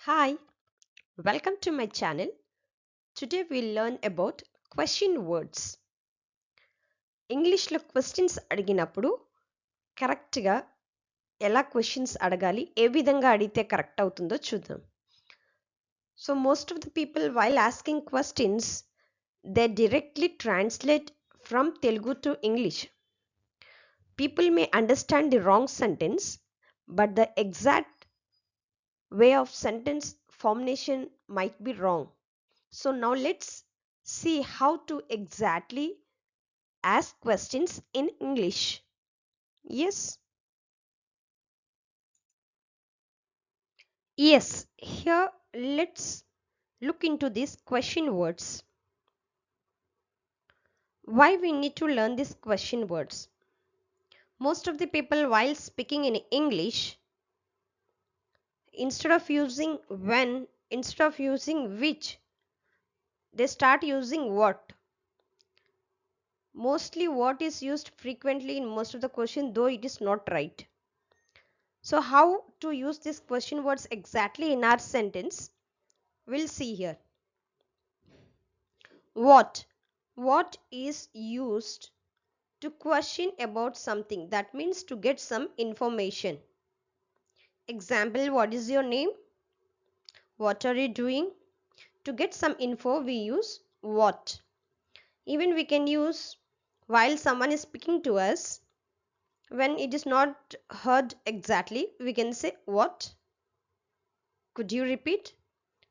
Hi, welcome to my channel. Today we'll learn about question words. ఇంగ్లీష్లో questions అడిగినప్పుడు కరెక్ట్గా ఎలా క్వశ్చన్స్ అడగాలి, ఏ విధంగా అడిగితే కరెక్ట్ అవుతుందో చూద్దాం. So most of the people while asking questions they directly translate from Telugu to English. People may understand the wrong sentence, but the exact way of sentence formation might be wrong. So now let's see how to exactly ask questions in English. Yes. Yes, here let's look into these question words. Why we need to learn these question words? Most of the people while speaking in English, instead of using when, instead of using which, they start using what. Mostly what is used frequently in most of the question, though it is not right. So how to use these question words exactly in our sentence, we'll see here. What is used to question about something, that means to get some information. Example, what is your name, what are you doing? To get some info we use what. Even we can use while someone is speaking to us, when it is not heard exactly, we can say what, could you repeat,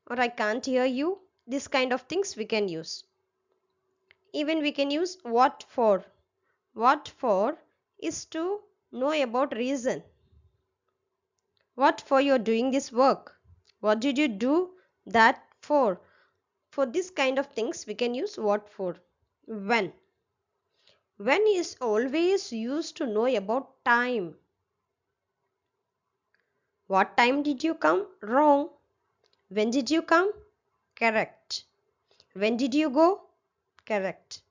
or I can't hear you. This kind of things we can use. Even we can use what for. What for is to know about reason. What for you're doing this work? What did you do that for? For this kind of things we can use what for. When. When is always used to know about time. What time did you come? Wrong. When did you come? Correct. When did you go? Correct.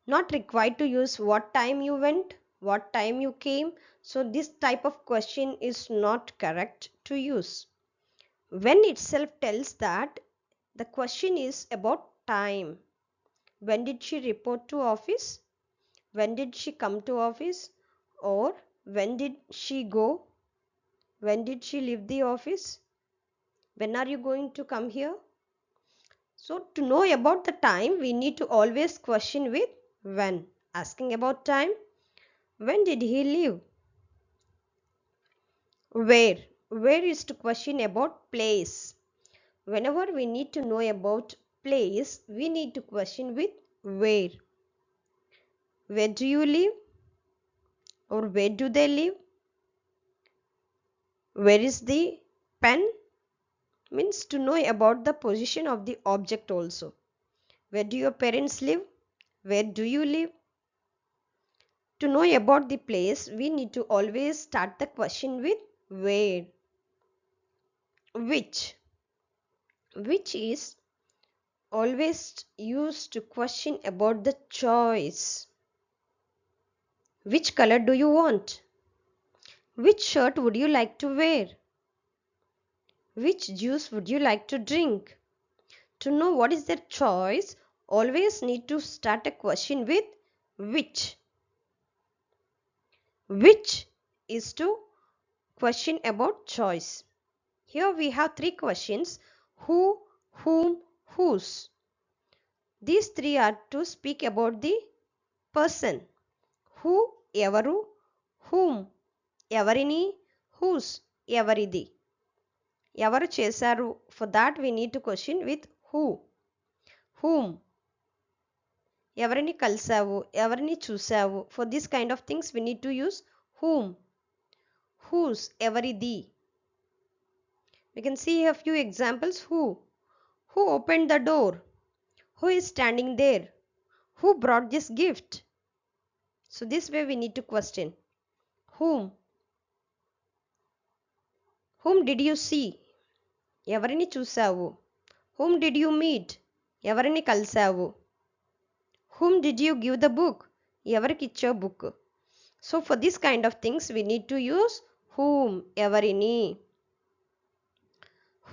Not required to use what time you went, what time you came. So this type of question is not correct to use. When itself tells that the question is about time. When did she report to office? When did she come to office? Or when did she go? When did she leave the office? When are you going to come here? So to know about the time, we need to always question with when. Asking about time, when did he leave? Where. Where is to question about place. Whenever we need to know about place, we need to question with where. Where do you live? Or where do they live? Where is the pen? Means to know about the position of the object also. Where do your parents live? Where do you live? To know about the place, we need to always start the question with where. Which. Which is always used to question about the choice. Which color do you want? Which shirt would you like to wear? Which juice would you like to drink? To know what is their choice, always need to start a question with which. Which is to question about choice. Here we have three questions: who, whom, whose. These three are to speak about the person. Who, evaru, whom, ఎవరిని, whose, ఎవరిది. ఎవరు చేశారు, for that we need to question with who. Whom, ఎవరిని కలిసావు, ఎవరిని చూసావు. For this kind of things we need to use whom. Whose, ఎవరిది. We can see a few examples. Who opened the door? Who is standing there? Who brought this gift? So this way we need to question. Whom. Whom did you see? ఎవరిని చూసావు. Whom did you meet? ఎవరిని కలిసావు. Whom did you give the book? ఎవరికి ఇచ్చావు book. So for this kind of things we need to use whom, ఎవరిని.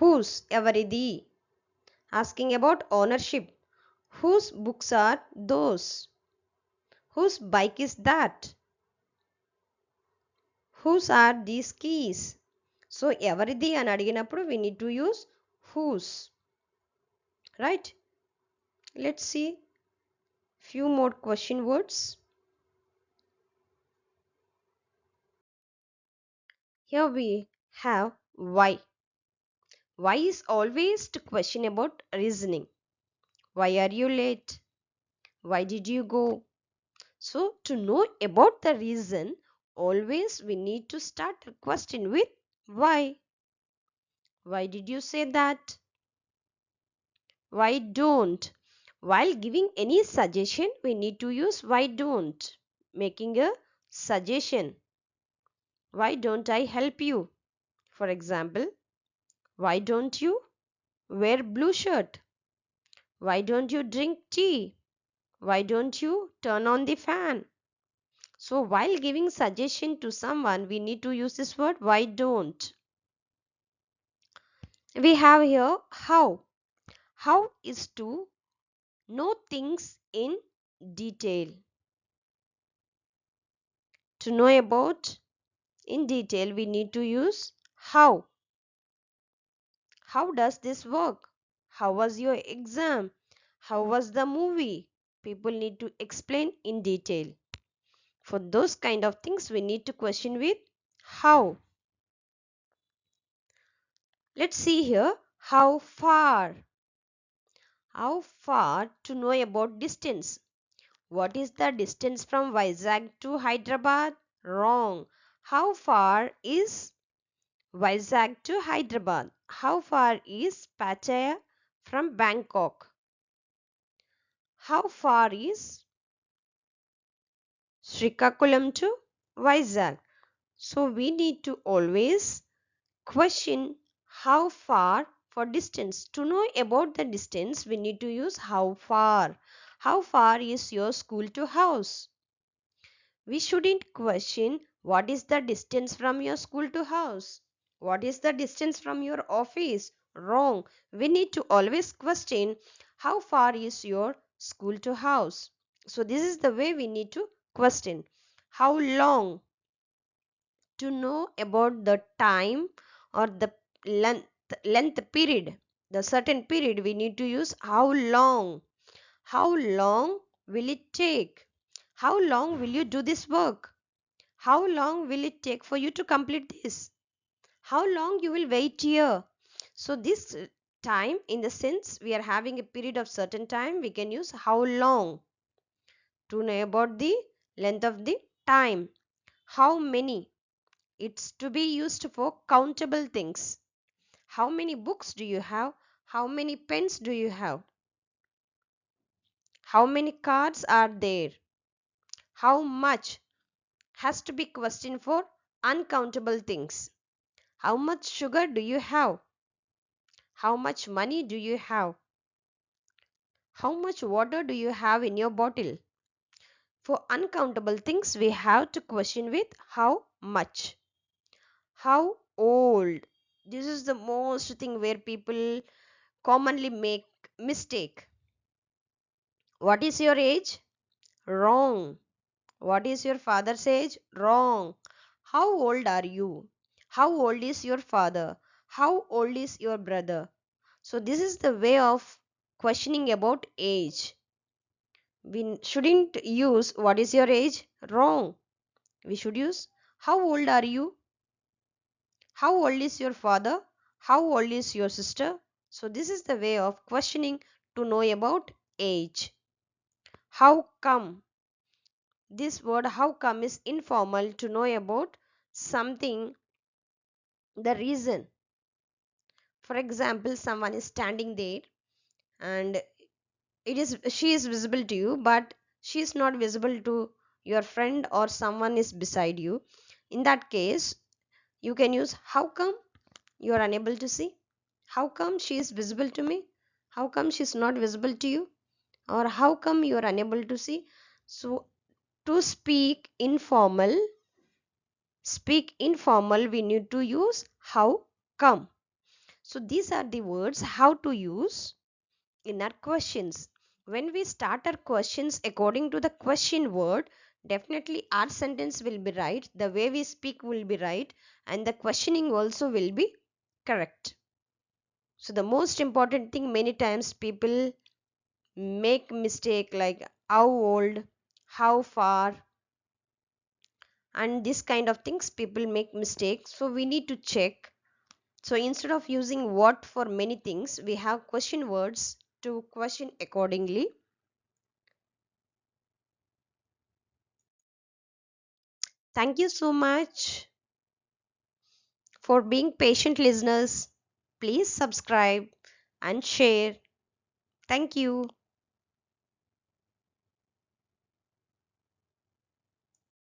whose ఎవరిది. Asking about ownership. Whose books are those? Whose bike is that? Whose are these keys? So ఎవరిది అని అడిగినప్పుడు we need to use whose. Right? Let's see few more question words. Here we have why. Why is always to question about reasoning. Why are you late? Why did you go? So to know about the reason, always we need to start a question with why. Why did you say that? Why don't? While giving any suggestion, we need to use why don't. Making a suggestion. Why don't I help you? For example, why don't you wear blue shirt? Why don't you drink tea? Why don't you turn on the fan? So while giving suggestion to someone, we need to use this word why don't. We have here how. How is to know things in detail. To know about in detail, we need to use how. How does this work? How was your exam? How was the movie? People need to explain in detail. For those kind of things, we need to question with how. Let's see here how far. How far to know about distance. What is the distance from Vizag to Hyderabad? Wrong. How far is Vizag to Hyderabad? How far is Pattaya from Bangkok? How far is Srikakulam to Vizag? So we need to always question how far for distance. To know about the distance, we need to use how far. How far is your school to house? We shouldn't question what is the distance from your school to house. What is the distance from your office? Wrong. We need to always question how far is your school to house. So this is the way we need to question. How long? To know about the time or the length period, the certain period, we need to use how long. How long will it take? How long will you do this work? How long will it take for you to complete this? How long you will wait here? So this time, in the sense we are having a period of certain time, we can use how long. To know about the length of the time. How many? It's to be used for countable things. How many books do you have? How many pens do you have? How many cards are there? How much has to be questioned for uncountable things. How much sugar do you have? How much money do you have? How much water do you have in your bottle? For uncountable things, we have to question with how much. How old? This is the most thing where people commonly make mistake. What is your age? Wrong. What is your father's age? Wrong. How old are you? How old is your father? How old is your brother? So this is the way of questioning about age. We shouldn't use what is your age? Wrong. We should use how old are you? How old is your father? How old is your sister? So this is the way of questioning to know about age. How come? This word how come is informal to know about something, the reason. For example, someone is standing there and she is visible to you, but she is not visible to your friend or someone is beside you. In that case, you can use how come you are unable to see? How come she is visible to me? How come she is not visible to you? Or how come you are unable to see? So to speak informal, we need to use how come. So these are the words how to use in our questions. When we start our questions according to the question word, definitely our sentence will be right, the way we speak will be right, and the questioning also will be correct. So the most important thing, many times people make mistake like how old, how far, and this kind of things people make mistakes. So we need to check. So instead of using what for many things, we have question words to question accordingly. Thank you so much for being patient listeners. Please subscribe and share. Thank you.